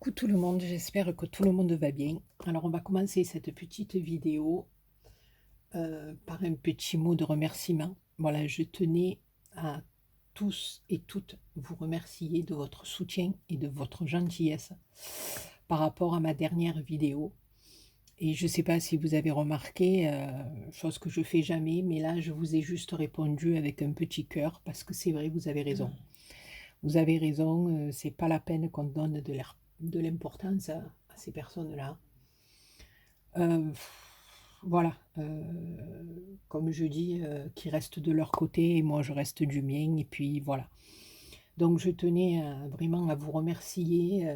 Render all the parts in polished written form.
Coucou tout le monde, j'espère que tout le monde va bien. Alors on va commencer cette petite vidéo par un petit mot de remerciement. Voilà, je tenais à tous et toutes vous remercier de votre soutien et de votre gentillesse par rapport à ma dernière vidéo. Et je ne sais pas si vous avez remarqué, chose que je fais jamais, mais là je vous ai juste répondu avec un petit cœur parce que c'est vrai, vous avez raison. Vous avez raison, c'est pas la peine qu'on donne de l'importance à ces personnes-là. Heu, voilà, comme je dis, qu'ils restent de leur côté et moi je reste du mien et puis voilà. Donc je tenais vraiment à vous remercier,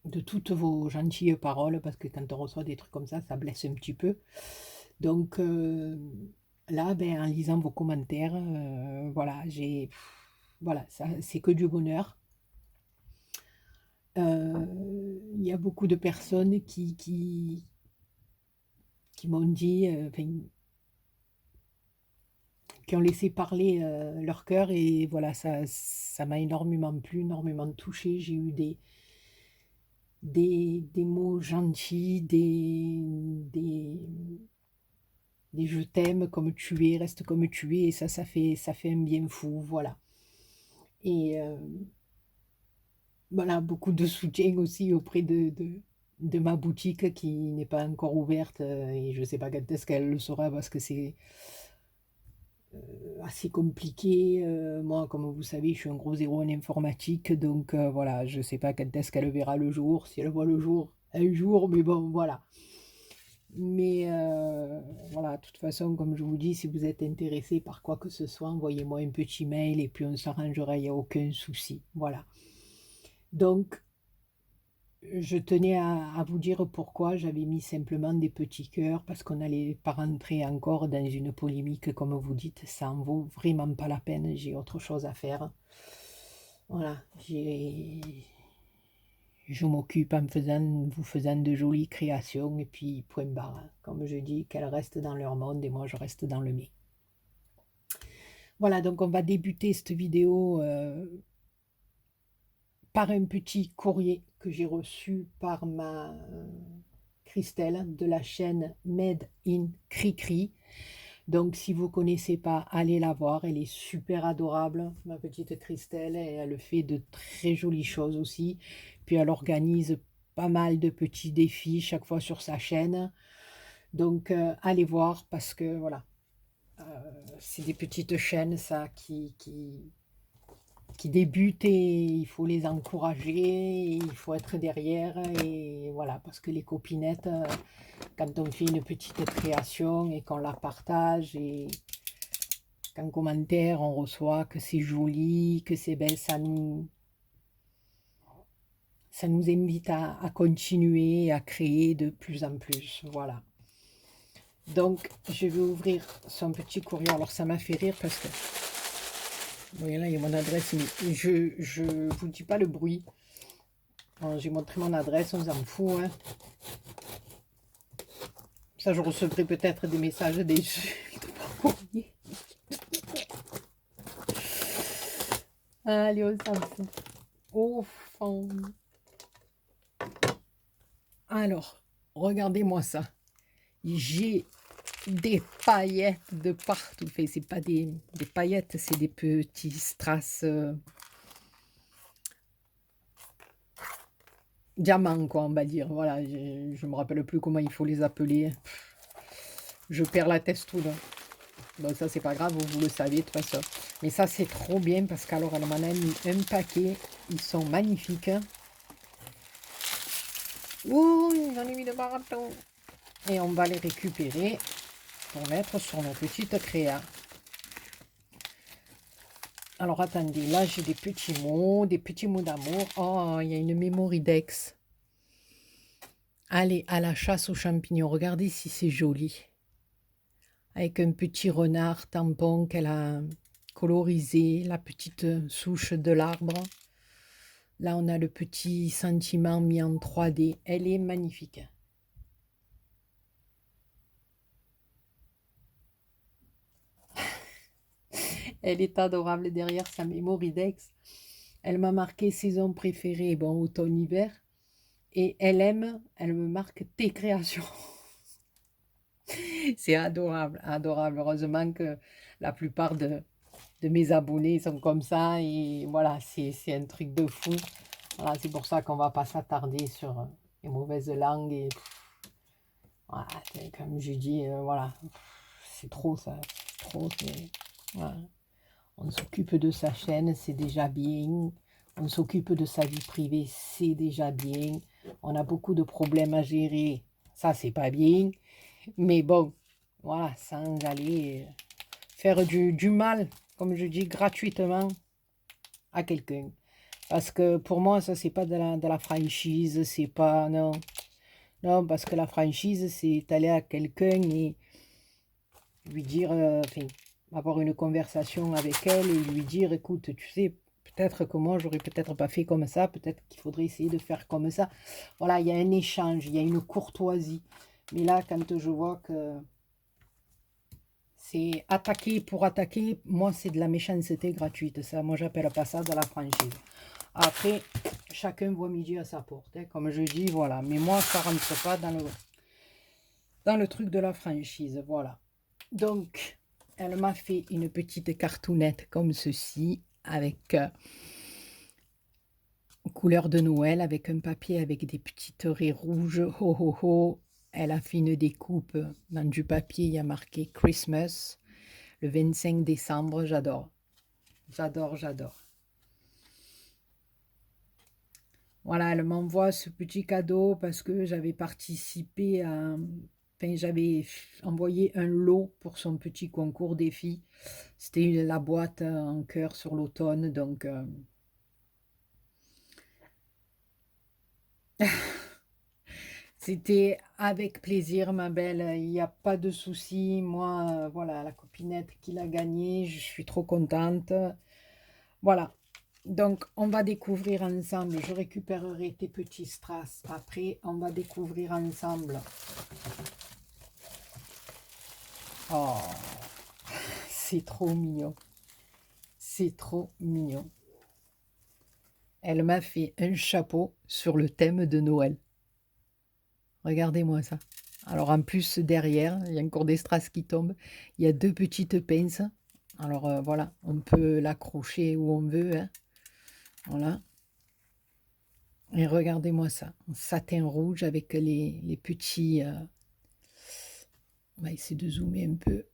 de toutes vos gentilles paroles parce que quand on reçoit des trucs comme ça blesse un petit peu. Donc là, ben, en lisant vos commentaires, voilà, voilà, ça c'est que du bonheur. Il y a beaucoup de personnes qui m'ont dit, enfin, qui ont laissé parler, leur cœur et voilà, ça m'a énormément plu, énormément touchée. J'ai eu des mots gentils, des «je t'aime comme tu es, reste comme tu es» et ça fait un bien fou, voilà. Et voilà, beaucoup de soutien aussi auprès de ma boutique qui n'est pas encore ouverte, et je ne sais pas quand est-ce qu'elle le sera parce que c'est, assez compliqué. Moi, comme vous savez, je suis un gros zéro en informatique, donc voilà, je ne sais pas quand est-ce qu'elle verra le jour, si elle voit le jour, un jour, mais bon, voilà. Mais voilà, de toute façon, comme je vous dis, si vous êtes intéressé par quoi que ce soit, envoyez-moi un petit mail et puis on s'arrangera, il n'y a aucun souci, voilà. Donc je tenais à vous dire pourquoi j'avais mis simplement des petits cœurs, parce qu'on n'allait pas rentrer encore dans une polémique, comme vous dites, ça en vaut vraiment pas la peine, j'ai autre chose à faire. Voilà, je m'occupe en vous faisant de jolies créations, et puis point barre. Comme je dis, qu'elles restent dans leur monde et moi je reste dans le mien. Voilà, donc on va débuter cette vidéo par un petit courrier que j'ai reçu par ma Christelle de la chaîne Made in Cricri. Donc si vous connaissez pas, allez la voir, elle est super adorable, ma petite Christelle, et elle fait de très jolies choses aussi. Puis elle organise pas mal de petits défis chaque fois sur sa chaîne. Donc allez voir parce que voilà, c'est des petites chaînes ça qui débutent et il faut les encourager, il faut être derrière et voilà, parce que les copinettes, quand on fait une petite création et qu'on la partage et qu'en commentaire on reçoit que c'est joli, que c'est belle, ça nous invite à continuer, à créer de plus en plus, voilà. Donc je vais ouvrir son petit courrier, alors ça m'a fait rire parce que, vous voyez là il y a mon adresse, mais je vous dis pas le bruit. J'ai montré mon adresse, on s'en fout, hein. Ça, je recevrai peut-être des messages d'insultes par courrier. Allez, on s'en fout. Au fond. Alors, regardez-moi ça. J'ai des paillettes de partout. Enfin, c'est pas des paillettes, c'est des petits strass diamants, quoi, on va dire. Voilà, je me rappelle plus comment il faut les appeler. Je perds la tête tout là. Bon, ça, c'est pas grave, vous le savez de toute façon. Mais ça, c'est trop bien parce qu'alors, elle m'en a mis un paquet. Ils sont magnifiques. Ouh, j'en ai mis de partout. Et on va les récupérer pour mettre sur nos petites créas. Alors, attendez, là, j'ai des petits mots d'amour. Oh, il y a une Mémoridex. Allez, à la chasse aux champignons. Regardez si c'est joli. Avec un petit renard tampon qu'elle a colorisé, la petite souche de l'arbre. Là, on a le petit sentiment mis en 3D. Elle est magnifique. Elle est adorable derrière sa Mémoridex. Elle m'a marqué saison préférée, bon, automne-hiver. Et elle me marque tes créations. C'est adorable, adorable. Heureusement que la plupart de mes abonnés sont comme ça. Et voilà, c'est un truc de fou. Voilà, c'est pour ça qu'on va pas s'attarder sur les mauvaises langues. Et voilà, comme je dis, voilà, c'est trop ça. C'est trop. Voilà. On s'occupe de sa chaîne, c'est déjà bien. On s'occupe de sa vie privée, c'est déjà bien. On a beaucoup de problèmes à gérer, ça c'est pas bien. Mais bon, voilà, sans aller faire du mal, comme je dis, gratuitement à quelqu'un. Parce que pour moi, ça c'est pas de la franchise, c'est pas... Non, non, parce que la franchise, c'est aller à quelqu'un et lui dire, enfin, avoir une conversation avec elle et lui dire, écoute, tu sais, peut-être que moi, j'aurais peut-être pas fait comme ça, peut-être qu'il faudrait essayer de faire comme ça. Voilà, il y a un échange, il y a une courtoisie. Mais là, quand je vois que c'est attaquer pour attaquer, moi, c'est de la méchanceté gratuite. Ça, moi, j'appelle pas ça de la franchise. Après, chacun voit midi à sa porte. Hein, comme je dis, voilà. Mais moi, ça rentre pas dans le truc de la franchise. Voilà. Donc, elle m'a fait une petite cartoonette comme ceci, avec couleur de Noël, avec un papier avec des petites raies rouges. Ho ho ho. Elle a fait une découpe dans du papier, il y a marqué Christmas, le 25 décembre. J'adore. J'adore, j'adore. Voilà, elle m'envoie ce petit cadeau parce que j'avais participé à... Enfin, j'avais envoyé un lot pour son petit concours défi. C'était la boîte en cœur sur l'automne, donc c'était avec plaisir, ma belle. Il n'y a pas de souci. Moi, voilà, la copinette qui l'a gagné, je suis trop contente. Voilà. Donc, on va découvrir ensemble. Je récupérerai tes petits strass après. On va découvrir ensemble. Oh, c'est trop mignon. C'est trop mignon. Elle m'a fait un chapeau sur le thème de Noël. Regardez-moi ça. Alors en plus, derrière, il y a encore des strass qui tombent. Il y a deux petites pinces. Alors voilà, on peut l'accrocher où on veut. Hein. Voilà. Et regardez-moi ça. En satin rouge avec les petits... on va essayer de zoomer un peu.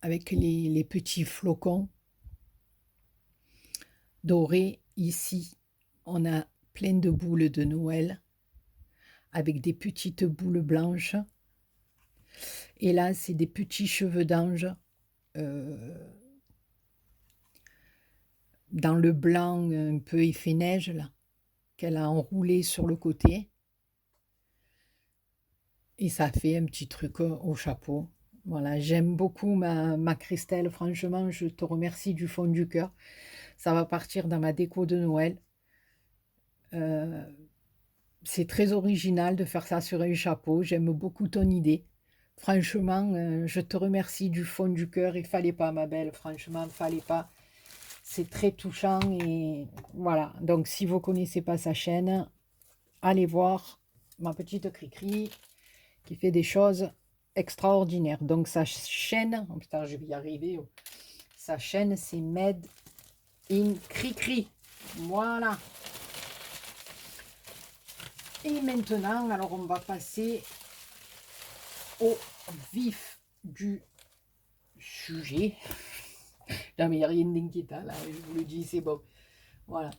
Avec les petits flocons dorés. Ici, on a plein de boules de Noël avec des petites boules blanches. Et là, c'est des petits cheveux d'ange dans le blanc un peu effet neige, là, qu'elle a enroulé sur le côté. Et ça fait un petit truc au chapeau. Voilà, j'aime beaucoup ma Christelle. Franchement, je te remercie du fond du cœur. Ça va partir dans ma déco de Noël. C'est très original de faire ça sur un chapeau. J'aime beaucoup ton idée. Franchement, je te remercie du fond du cœur. Il fallait pas, ma belle. Franchement, il fallait pas. C'est très touchant et voilà. Donc, si vous connaissez pas sa chaîne, allez voir ma petite Cricri qui fait des choses extraordinaires. Donc, sa chaîne, oh putain, je vais y arriver. Oh. Sa chaîne, c'est Made in Cricri. Voilà. Et maintenant, alors on va passer au vif du sujet. Non, mais il n'y a rien d'inquiétant là, je vous le dis, c'est bon. Voilà.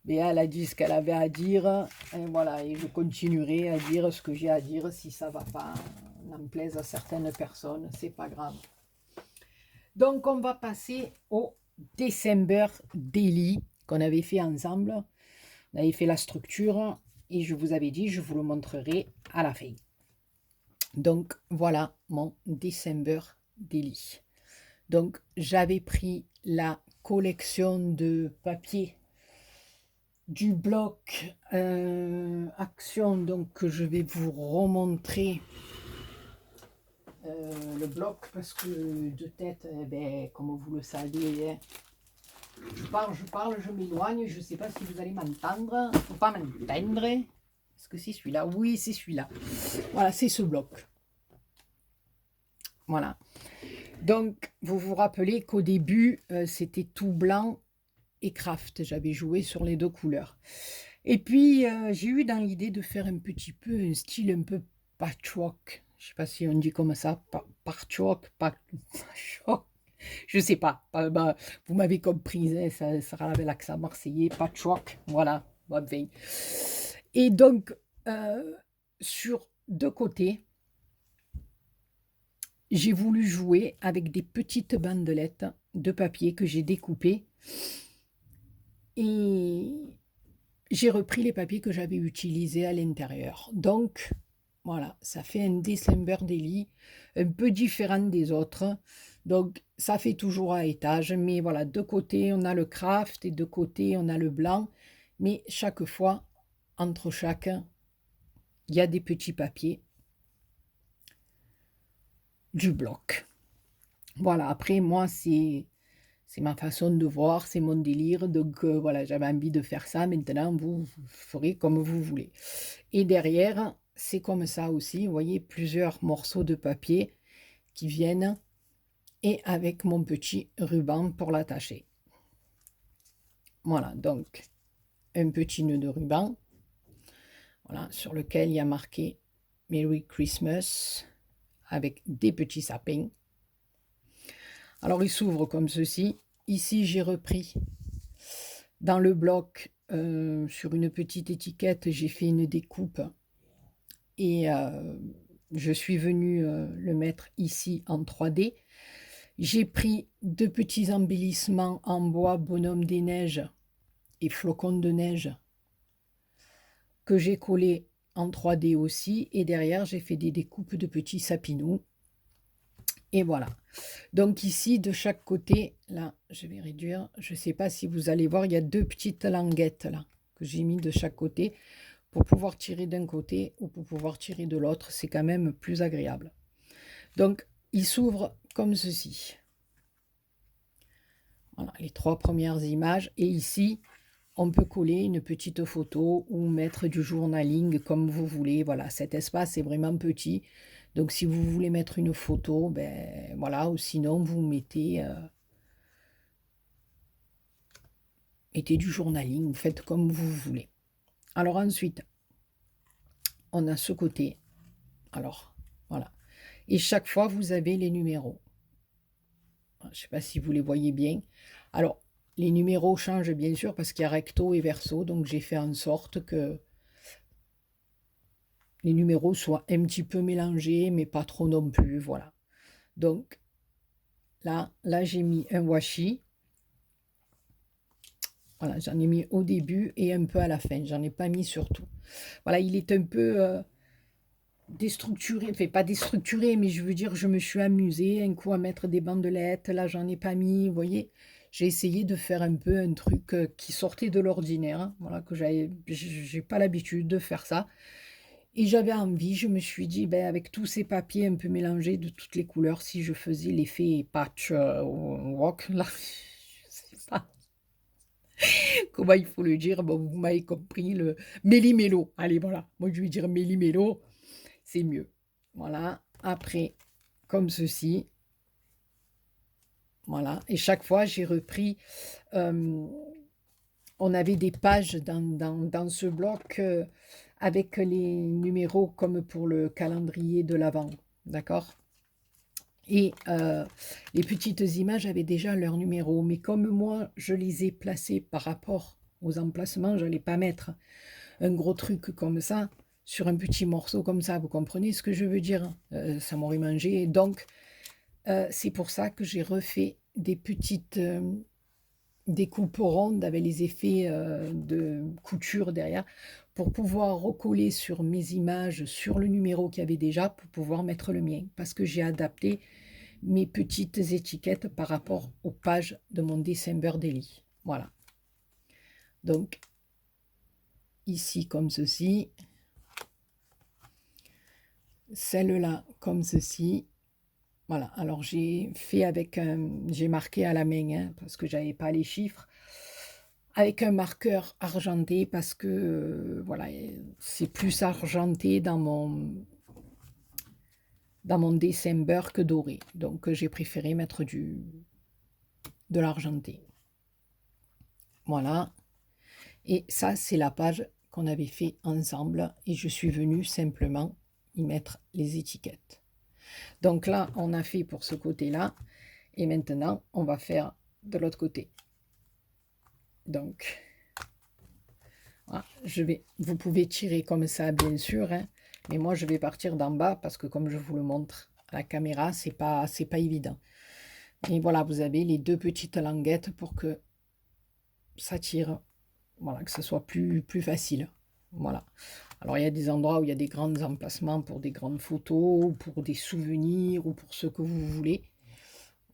Mais elle a dit ce qu'elle avait à dire. Et voilà, et je continuerai à dire ce que j'ai à dire. Si ça ne va pas, n'en plaise à certaines personnes, c'est pas grave. Donc, on va passer au December Daily qu'on avait fait ensemble. On avait fait la structure et je vous avais dit, je vous le montrerai à la fin. Donc, voilà mon December Daily. Donc, j'avais pris la collection de papier du bloc Action, donc que je vais vous remontrer le bloc parce que de tête, ben, comme vous le savez, hein, je parle, je m'éloigne. Je ne sais pas si vous allez m'entendre. Il ne faut pas m'entendre. Est-ce que c'est celui-là? Oui, c'est celui-là. Voilà, c'est ce bloc. Voilà. Donc, vous vous rappelez qu'au début, c'était tout blanc et craft. J'avais joué sur les deux couleurs. Et puis, j'ai eu dans l'idée de faire un petit peu un style un peu patchwork. Je ne sais pas si on dit comme ça, patchwork, patchwork. Je ne sais pas. Bah, vous m'avez compris, hein, ça sera avec l'accent marseillais, patchwork. Voilà. Ben. Et donc, sur deux côtés, j'ai voulu jouer avec des petites bandelettes de papier que j'ai découpées. Et j'ai repris les papiers que j'avais utilisés à l'intérieur. Donc, voilà, ça fait un December Daily un peu différent des autres. Donc, ça fait toujours à étage. Mais voilà, de côté, on a le craft et de côté, on a le blanc. Mais chaque fois, entre chaque, il y a des petits papiers du bloc. Voilà, après, moi, c'est ma façon de voir, c'est mon délire. Donc, voilà, j'avais envie de faire ça. Maintenant, vous ferez comme vous voulez. Et derrière, c'est comme ça aussi. Vous voyez, plusieurs morceaux de papier qui viennent et avec mon petit ruban pour l'attacher. Voilà, donc un petit nœud de ruban, voilà, sur lequel il y a marqué Merry Christmas avec des petits sapins. Alors, il s'ouvre comme ceci. Ici, j'ai repris dans le bloc, sur une petite étiquette, j'ai fait une découpe et je suis venue le mettre ici en 3D. J'ai pris deux petits embellissements en bois, bonhomme des neiges et flocons de neige que j'ai collés en 3D aussi. Et derrière, j'ai fait des découpes de petits sapinous. Et voilà. Donc ici, de chaque côté, là, je vais réduire. Je ne sais pas si vous allez voir, il y a deux petites languettes là que j'ai mis de chaque côté pour pouvoir tirer d'un côté ou pour pouvoir tirer de l'autre. C'est quand même plus agréable. Donc, il s'ouvre comme ceci. Voilà, les trois premières images. Et ici, on peut coller une petite photo ou mettre du journaling comme vous voulez. Voilà, cet espace est vraiment petit. Donc, si vous voulez mettre une photo, ben voilà, ou sinon, vous mettez du journaling, vous faites comme vous voulez. Alors ensuite, on a ce côté. Alors, voilà. Et chaque fois, vous avez les numéros. Je ne sais pas si vous les voyez bien. Alors, les numéros changent bien sûr parce qu'il y a recto et verso. Donc, j'ai fait en sorte que les numéros soient un petit peu mélangés, mais pas trop non plus. Voilà. Donc, là j'ai mis un washi. Voilà, j'en ai mis au début et un peu à la fin. J'en ai pas mis sur tout. Voilà, il est un peu déstructuré. Enfin, pas déstructuré, mais je veux dire, je me suis amusée un coup à mettre des bandelettes. Là, j'en ai pas mis. Vous voyez, j'ai essayé de faire un peu un truc qui sortait de l'ordinaire. Hein. Voilà, que j'ai pas l'habitude de faire ça. Et j'avais envie, je me suis dit, ben, avec tous ces papiers un peu mélangés de toutes les couleurs, si je faisais l'effet patch rock, là, je sais pas comment il faut le dire, bon, vous m'avez compris, le méli-mélo. Allez, voilà, moi je vais dire méli-mélo, c'est mieux. Voilà, après, comme ceci, voilà, et chaque fois j'ai repris, on avait des pages dans ce bloc avec les numéros comme pour le calendrier de l'Avent, d'accord? Et les petites images avaient déjà leur numéro, mais comme moi, je les ai placées par rapport aux emplacements, je n'allais pas mettre un gros truc comme ça sur un petit morceau comme ça, vous comprenez ce que je veux dire? Ça m'aurait mangé, donc c'est pour ça que j'ai refait des petites découpes rondes avec les effets de couture derrière pour pouvoir recoller sur mes images, sur le numéro qu'il y avait déjà, pour pouvoir mettre le mien, parce que j'ai adapté mes petites étiquettes par rapport aux pages de mon December Daily. Voilà. Donc, ici comme ceci. Celle-là comme ceci. Voilà, alors j'ai fait avec un j'ai marqué à la main, hein, parce que j'avais pas les chiffres, avec un marqueur argenté parce que, voilà, c'est plus argenté dans mon dessin beurre que doré. Donc, j'ai préféré mettre de l'argenté. Voilà, et ça, c'est la page qu'on avait fait ensemble et je suis venue simplement y mettre les étiquettes. Donc là, on a fait pour ce côté-là et maintenant, on va faire de l'autre côté. Donc, voilà, vous pouvez tirer comme ça, bien sûr, hein, mais moi, je vais partir d'en bas parce que comme je vous le montre à la caméra, c'est pas évident. Et voilà, vous avez les deux petites languettes pour que ça tire, voilà, que ce soit plus facile. Voilà. Alors, il y a des endroits où il y a des grands emplacements pour des grandes photos, ou pour des souvenirs, ou pour ce que vous voulez.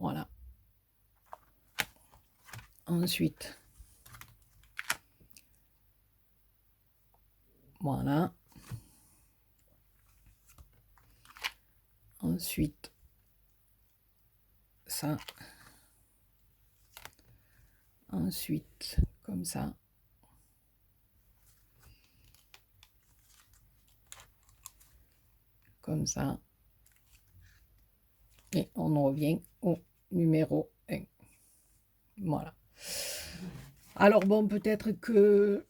Voilà. Ensuite, voilà. Ensuite, ça. Ensuite, comme ça. Comme ça. Et on revient au numéro 1. Voilà. Alors bon, peut-être que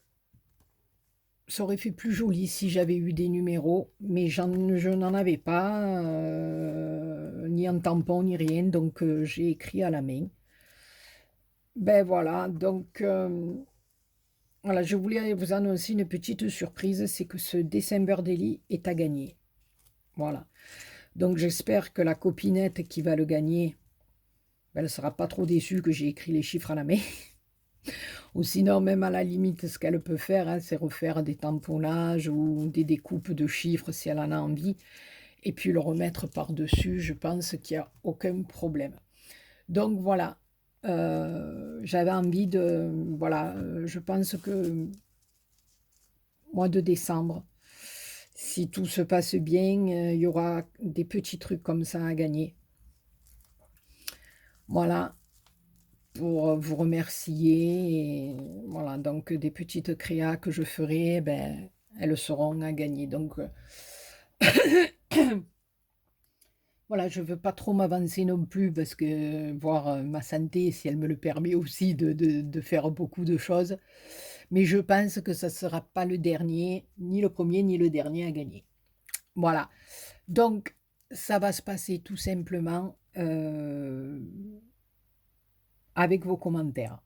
ça aurait fait plus joli si j'avais eu des numéros, mais je n'en avais pas, ni en tampon, ni rien, donc j'ai écrit à la main. Ben voilà, donc voilà, je voulais vous annoncer une petite surprise, c'est que ce dessin Birdelli est à gagner. Voilà. Donc j'espère que la copinette qui va le gagner, ben, elle ne sera pas trop déçue que j'ai écrit les chiffres à la main. Ou sinon, même à la limite, ce qu'elle peut faire, hein, c'est refaire des tamponnages ou des découpes de chiffres si elle en a envie, et puis le remettre par-dessus, je pense qu'il n'y a aucun problème. Donc voilà, j'avais envie de... Voilà, je pense que mois de décembre, si tout se passe bien, il y aura des petits trucs comme ça à gagner. Voilà, pour vous remercier. Et voilà, donc des petites créas que je ferai, ben, elles seront à gagner. Donc voilà, je ne veux pas trop m'avancer non plus parce que voir ma santé, si elle me le permet aussi de faire beaucoup de choses. Mais je pense que ça ne sera pas le dernier, ni le premier, ni le dernier à gagner. Voilà. Donc, ça va se passer tout simplement avec vos commentaires.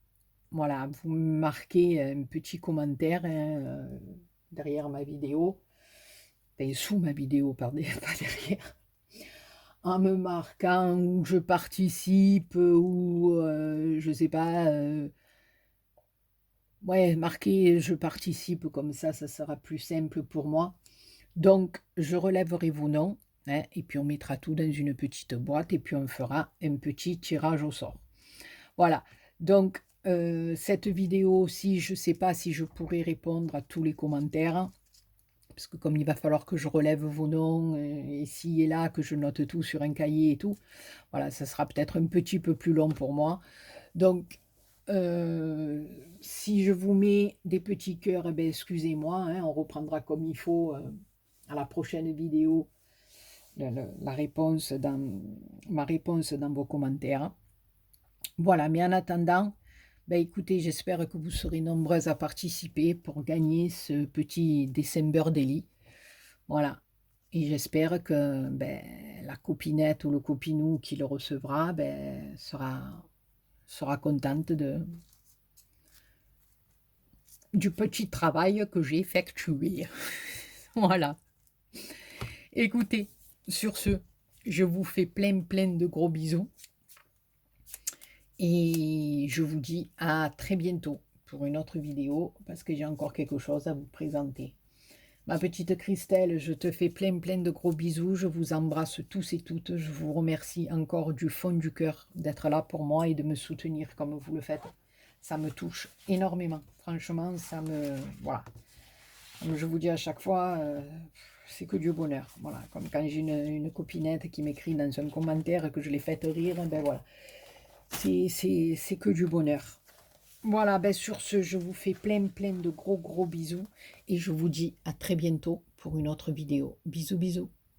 Voilà, vous marquez un petit commentaire, hein, derrière ma vidéo, enfin, sous ma vidéo, pardon, pas derrière, en me marquant où je participe ou je sais pas, ouais, marquer je participe comme ça sera plus simple pour moi. Donc, je relèverai vos noms, hein, et puis on mettra tout dans une petite boîte et puis on fera un petit tirage au sort. Voilà, donc cette vidéo aussi, je ne sais pas si je pourrai répondre à tous les commentaires, parce que comme il va falloir que je relève vos noms, ici et là, que je note tout sur un cahier et tout, voilà, ça sera peut-être un petit peu plus long pour moi. Donc, si je vous mets des petits cœurs, eh ben, excusez-moi, hein, on reprendra comme il faut à la prochaine vidéo la réponse ma réponse dans vos commentaires. Voilà, mais en attendant, ben écoutez, j'espère que vous serez nombreuses à participer pour gagner ce petit December Daily. Voilà. Et j'espère que ben, la copinette ou le copinou qui le recevra ben, sera contente du petit travail que j'ai effectué. Voilà. Écoutez, sur ce, je vous fais plein de gros bisous. Et je vous dis à très bientôt pour une autre vidéo parce que j'ai encore quelque chose à vous présenter. Ma petite Christelle, je te fais plein de gros bisous. Je vous embrasse tous et toutes. Je vous remercie encore du fond du cœur d'être là pour moi et de me soutenir comme vous le faites. Ça me touche énormément. Franchement, ça me... Voilà. Comme je vous dis à chaque fois, c'est que du bonheur. Voilà, comme quand j'ai une copinette qui m'écrit dans un commentaire que je l'ai faite rire, ben voilà, c'est que du bonheur. Voilà, ben sur ce, je vous fais plein de gros bisous et je vous dis à très bientôt pour une autre vidéo. Bisous bisous.